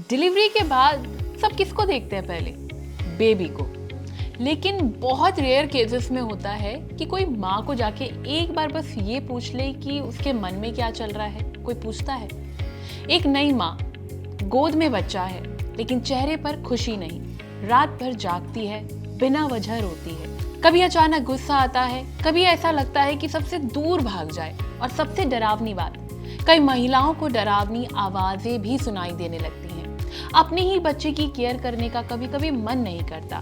Delivery के बाद सब किसको देखते हैं पहले? बेबी को। लेकिन बहुत रेयर केसेस में होता है कि कोई माँ को जाके एक बार बस ये पूछ ले कि उसके मन में क्या चल रहा है। कोई पूछता है? एक नई माँ, गोद में बच्चा है लेकिन चेहरे पर खुशी नहीं, रात भर जागती है, बिना वजह रोती है। कभी अचानक गुस्सा आता है, कभी ऐसा लगता है कि सबसे दूर भाग जाए। और सबसे डरावनी बात, कई महिलाओं को डरावनी आवाजें भी सुनाई देने लगती हैं। अपने ही बच्चे की केयर करने का कभी कभी मन नहीं करता।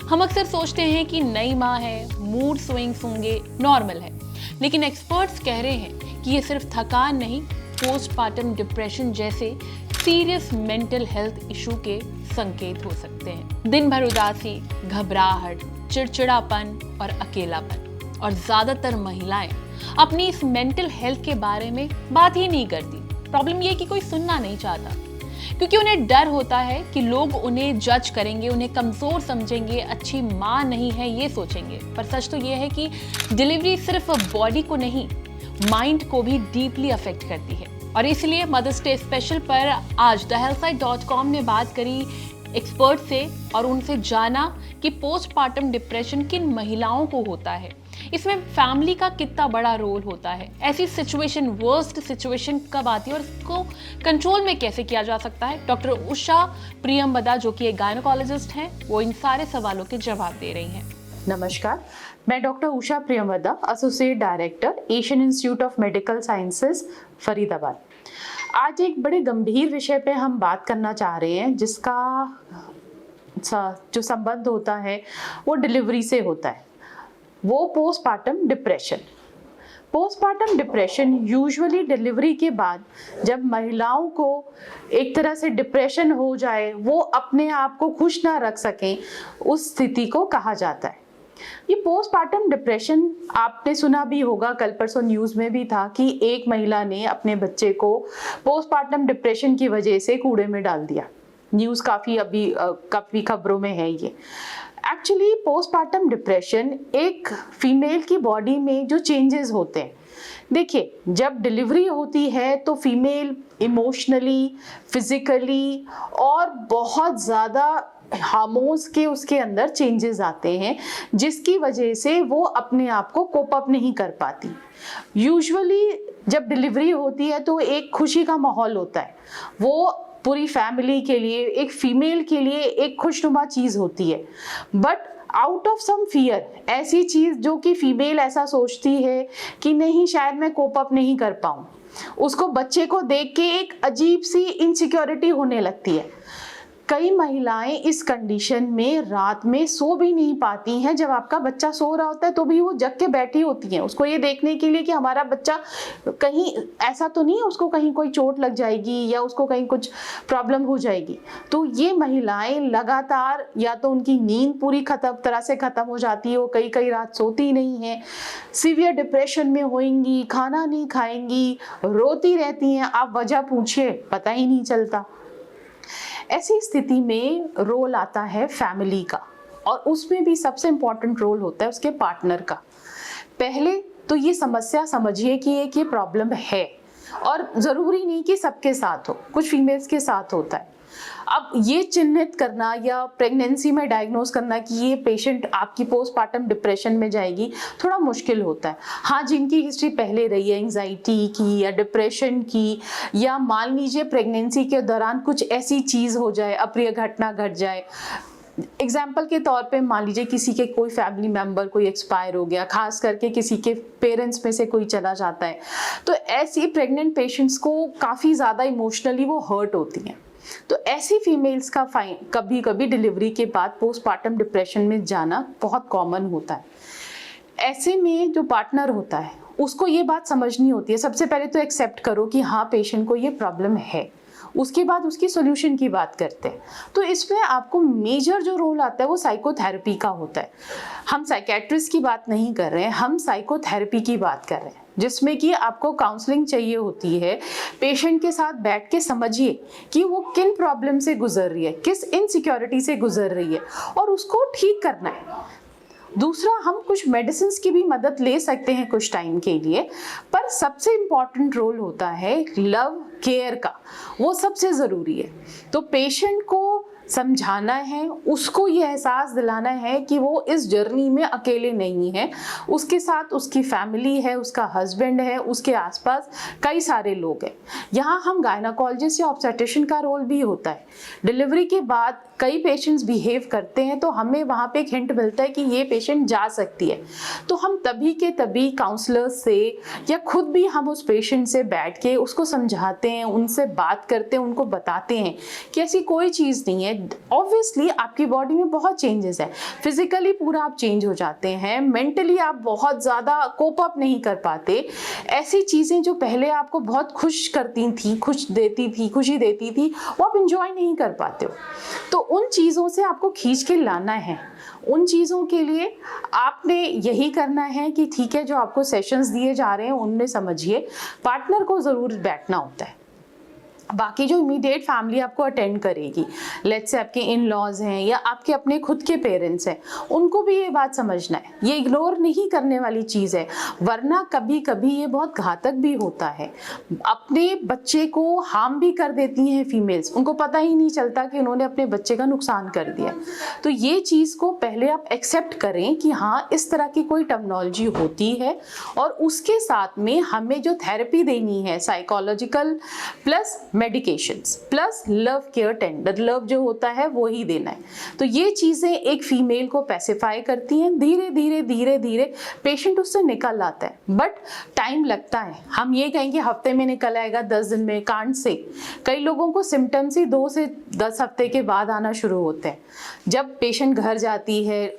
हम अक्सर सोचते हैं कि नई माँ है, मूड स्विंग्स होंगे, नॉर्मल है। लेकिन एक्सपर्ट्स कह रहे हैं कि ये सिर्फ थकान नहीं, पोस्टपार्टम डिप्रेशन जैसे सीरियस मेंटल हेल्थ इशू के संकेत हो सकते हैं। दिन भर उदासी, घबराहट, चिड़चिड़ापन और अकेलापन। और ज्यादातर महिलाएं अपनी इस मेंटल हेल्थ के बारे में बात ही नहीं करती। प्रॉब्लम ये है कि कोई सुनना नहीं चाहता, क्योंकि उन्हें डर होता है कि लोग उन्हें जज करेंगे, उन्हें कमजोर समझेंगे, अच्छी माँ नहीं है ये सोचेंगे। पर सच तो ये है कि डिलीवरी सिर्फ बॉडी को नहीं, माइंड को भी डीपली अफेक्ट करती है। और इसलिए मदर्स डे स्पेशल पर आज thehealthsite.com ने बात करी एक्सपर्ट से और उनसे जाना कि पोस्टपार्टम डिप्रेशन किन महिलाओं को होता है, इसमें फैमिली का कितना बड़ा रोल होता है, ऐसी सिचुएशन, वर्स्ट सिचुएशन कब आती है और इसको कंट्रोल में कैसे किया जा सकता है। डॉक्टर उषा प्रियंवदा, जो कि एक गायनोकोलॉजिस्ट हैं, वो इन सारे सवालों के जवाब दे रही हैं। नमस्कार, मैं doctor Usha Priyamvada, associate director, Asian institute of medical sciences, Faridabad. आज एक बड़े गंभीर विषय पे हम बात करना चाह रहे हैं, जिसका जो संबंध होता है वो डिलीवरी से होता है, वो postpartum depression. Postpartum depression usually delivery के बाद जब महिलाओं को एक तरह से डिप्रेशन हो जाए, वो अपने आप को खुश ना रख सकें, उस स्थिति को कहा जाता है। ये पोस्टपार्टम डिप्रेशन आपने सुना भी होगा, कल परसों न्यूज में भी था कि एक महिला ने अपने बच्चे को पोस्टपार्टम डिप्रेशन की वजह से कूड़े में डाल दिया। न्यूज काफी खबरों में है ये। एक्चुअली पोस्टपार्टम डिप्रेशन एक फीमेल की बॉडी में जो चेंजेस होते हैं, देखिए जब डिलीवरी होती है तो फीमेल इमोशनली, फिजिकली और बहुत ज़्यादा हार्मोन्स के उसके अंदर चेंजेस आते हैं, जिसकी वजह से वो अपने आप को कोप अप नहीं कर पाती। यूजुअली जब डिलीवरी होती है तो एक खुशी का माहौल होता है, वो पूरी फैमिली के लिए, एक फीमेल के लिए एक खुशनुमा चीज़ होती है। But out of some fear, ऐसी चीज़ जो कि फीमेल ऐसा सोचती है कि नहीं शायद मैं कोप अप नहीं कर पाऊँ, उसको बच्चे को देख के एक अजीब सी इनसिक्योरिटी होने लगती है। कई महिलाएं इस कंडीशन में रात में सो भी नहीं पाती हैं। जब आपका बच्चा सो रहा होता है तो भी वो जग के बैठी होती हैं, उसको ये देखने के लिए कि हमारा बच्चा कहीं ऐसा तो नहीं है, उसको कहीं कोई चोट लग जाएगी या उसको कहीं कुछ प्रॉब्लम हो जाएगी। तो ये महिलाएं लगातार, या तो उनकी नींद पूरी तरह से खत्म हो जाती है, वो कई रात सोती नहीं है, सीवियर डिप्रेशन में होंगी, खाना नहीं खाएंगी, रोती रहती हैं, आप वजह पूछिए पता ही नहीं चलता। ऐसी स्थिति में रोल आता है फैमिली का, और उसमें भी सबसे इम्पोर्टेंट रोल होता है उसके पार्टनर का। पहले तो ये समस्या समझिए कि एक ये प्रॉब्लम है, और ज़रूरी नहीं कि सबके साथ हो, कुछ फीमेल्स के साथ होता है। अब ये चिन्हित करना या प्रेगनेंसी में डायग्नोज करना कि ये पेशेंट आपकी पोस्टपार्टम डिप्रेशन में जाएगी, थोड़ा मुश्किल होता है। हाँ, जिनकी हिस्ट्री पहले रही है एंजाइटी की या डिप्रेशन की, या मान लीजिए प्रेगनेंसी के दौरान कुछ ऐसी चीज़ हो जाए, अप्रिय घटना घट जाए। एग्जाम्पल के तौर पे मान लीजिए किसी के कोई फैमिली मेंबर कोई एक्सपायर हो गया, खास करके किसी के पेरेंट्स में से कोई चला जाता है, तो ऐसी प्रेग्नेंट पेशेंट्स को काफ़ी ज़्यादा इमोशनली वो हर्ट होती हैं। तो ऐसी फीमेल्स का कभी कभी डिलीवरी के बाद पोस्टपार्टम डिप्रेशन में जाना बहुत कॉमन होता है। ऐसे में जो पार्टनर होता है उसको ये बात समझनी होती है, सबसे पहले तो एक्सेप्ट करो कि हाँ पेशेंट को ये प्रॉब्लम है, उसके बाद उसकी सॉल्यूशन की बात करते हैं। तो इसमें आपको मेजर जो रोल आता है वो साइकोथेरेपी का होता है। हम साइकेट्रिस्ट की बात नहीं कर रहे हैं, हम साइकोथेरेपी की बात कर रहे हैं, जिसमें कि आपको काउंसलिंग चाहिए होती है। पेशेंट के साथ बैठ के समझिए कि वो किन प्रॉब्लम से गुजर रही है, किस इनसिक्योरिटी से गुजर रही है, और उसको ठीक करना है। दूसरा, हम कुछ मेडिसिन की भी मदद ले सकते हैं कुछ टाइम के लिए, पर सबसे इम्पॉर्टेंट रोल होता है लव केयर का, वो सबसे ज़रूरी है। तो पेशेंट को समझाना है, उसको ये एहसास दिलाना है कि वो इस जर्नी में अकेले नहीं है, उसके साथ उसकी फैमिली है, उसका हस्बैंड है, उसके आसपास कई सारे लोग हैं। यहाँ हम गायनाकोलॉजिस्ट या ऑब्स्टेट्रिशियन का रोल भी होता है। डिलीवरी के बाद कई पेशेंट्स बिहेव करते हैं तो हमें वहाँ पे एक हिंट मिलता है कि ये पेशेंट जा सकती है, तो हम तभी के तभी काउंसलर्स से या खुद भी हम उस पेशेंट से बैठ के उसको समझाते हैं, उनसे बात करते हैं, उनको बताते हैं कि ऐसी कोई चीज़ नहीं है। ऑब्वियसली आपकी बॉडी में बहुत चेंजेस है, फिजिकली पूरा आप चेंज हो जाते हैं, मेंटली आप बहुत ज़्यादा कोप अप नहीं कर पाते। ऐसी चीज़ें जो पहले आपको बहुत खुश करती थी, खुशी देती थी, वो आप इंजॉय नहीं कर पाते हो। तो उन चीज़ों से आपको खींच के लाना है। उन चीज़ों के लिए आपने यही करना है कि ठीक है, जो आपको सेशंस दिए जा रहे हैं उनमें समझिए, पार्टनर को ज़रूर बैठना होता है। बाकी जो इमीडिएट फैमिली आपको अटेंड करेगी, लेट्स से आपके इन लॉज हैं या आपके अपने खुद के पेरेंट्स हैं, उनको भी ये बात समझना है। ये इग्नोर नहीं करने वाली चीज़ है, वरना कभी कभी ये बहुत घातक भी होता है। अपने बच्चे को हार्म भी कर देती हैं फीमेल्स, उनको पता ही नहीं चलता कि उन्होंने अपने बच्चे का नुकसान कर दिया। तो ये चीज़ को पहले आप एक्सेप्ट करें कि हाँ, इस तरह की कोई टर्मिनोलॉजी होती है, और उसके साथ में हमें जो थेरेपी देनी है, psychological plus medications plus love care, tender love जो होता है वो ही देना है। तो ये चीज़ें एक फीमेल को पैसिफाई करती हैं। धीरे धीरे पेशेंट उससे निकल आता है, बट टाइम लगता है। हम ये कहेंगे हफ्ते में निकल आएगा, 10 दिन में, कांट से। कई लोगों को सिम्टम्स ही 2 से 10 हफ्ते के बाद आना शुरू होते हैं। जब पेशेंट घर जाती है,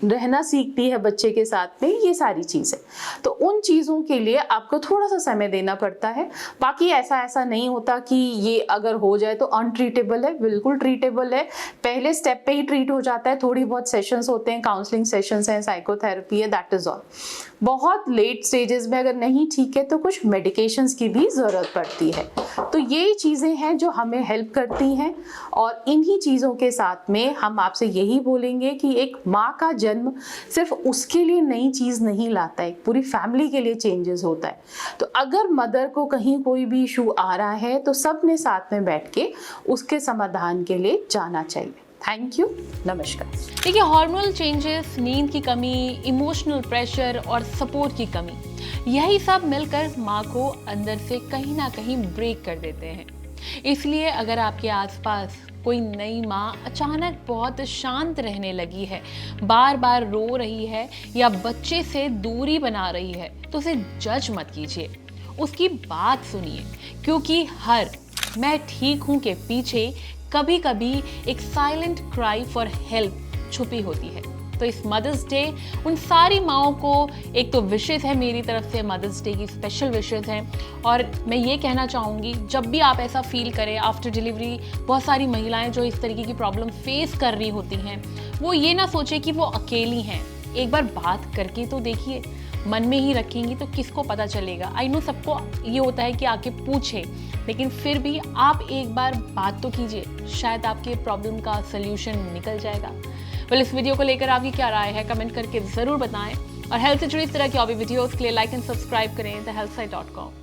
रहना सीखती है बच्चे के साथ में, ये सारी चीज़ें, तो उन चीज़ों के लिए आपको थोड़ा सा समय देना पड़ता है। बाकी ऐसा नहीं होता कि ये अगर हो जाए तो अनट्रीटेबल है, बिल्कुल ट्रीटेबल है। पहले स्टेप पे ही ट्रीट हो जाता है। थोड़ी बहुत सेशंस होते हैं, काउंसलिंग सेशंस हैं, साइकोथेरेपी है, दैट इज ऑल। बहुत लेट स्टेजेस में अगर नहीं ठीक है तो कुछ मेडिकेशंस की भी ज़रूरत पड़ती है। तो ये चीज़ें हैं जो हमें हेल्प करती हैं, और इन्हीं चीज़ों के साथ में हम आपसे यही बोलेंगे कि एक माँ का जन्म सिर्फ उसके लिए नई चीज़ नहीं लाता है, पूरी फैमिली के लिए चेंजेस होता है। तो अगर मदर को कहीं कोई भी इशू आ रहा है तो सब ने साथ में बैठ के उसके समाधान के लिए जाना चाहिए। थैंक यू, नमस्कार। देखिए, हार्मोनल चेंजेस, नींद की कमी, इमोशनल प्रेशर और सपोर्ट की कमी, यही सब मिलकर माँ को अंदर से कहीं ना कहीं ब्रेक कर देते हैं। इसलिए अगर आपके आसपास कोई नई माँ अचानक बहुत शांत रहने लगी है, बार बार रो रही है या बच्चे से दूरी बना रही है, तो उसे जज मत कीजिए, उसकी बात सुनिए, क्योंकि हर मैं ठीक हूँ के पीछे कभी कभी एक साइलेंट क्राई फॉर हेल्प छुपी होती है। तो इस मदर्स डे उन सारी माओं को एक तो विशेस है मेरी तरफ से, मदर्स डे की स्पेशल विशेस हैं। और मैं ये कहना चाहूँगी, जब भी आप ऐसा फील करें आफ्टर डिलीवरी, बहुत सारी महिलाएं जो इस तरीके की प्रॉब्लम फेस कर रही होती हैं, वो ये ना सोचे कि वो अकेली हैं। एक बार बात करके तो देखिए, मन में ही रखेंगी तो किसको पता चलेगा। आई नो सबको ये होता है कि आके पूछे, लेकिन फिर भी आप एक बार बात तो कीजिए, शायद आपके प्रॉब्लम का सल्यूशन निकल जाएगा। इस वीडियो को लेकर आपकी क्या राय है, कमेंट करके ज़रूर बताएं। और हेल्थ से जुड़ी इस तरह की और भी वीडियोस के लिए लाइक एंड सब्सक्राइब करें thehealthsite.com।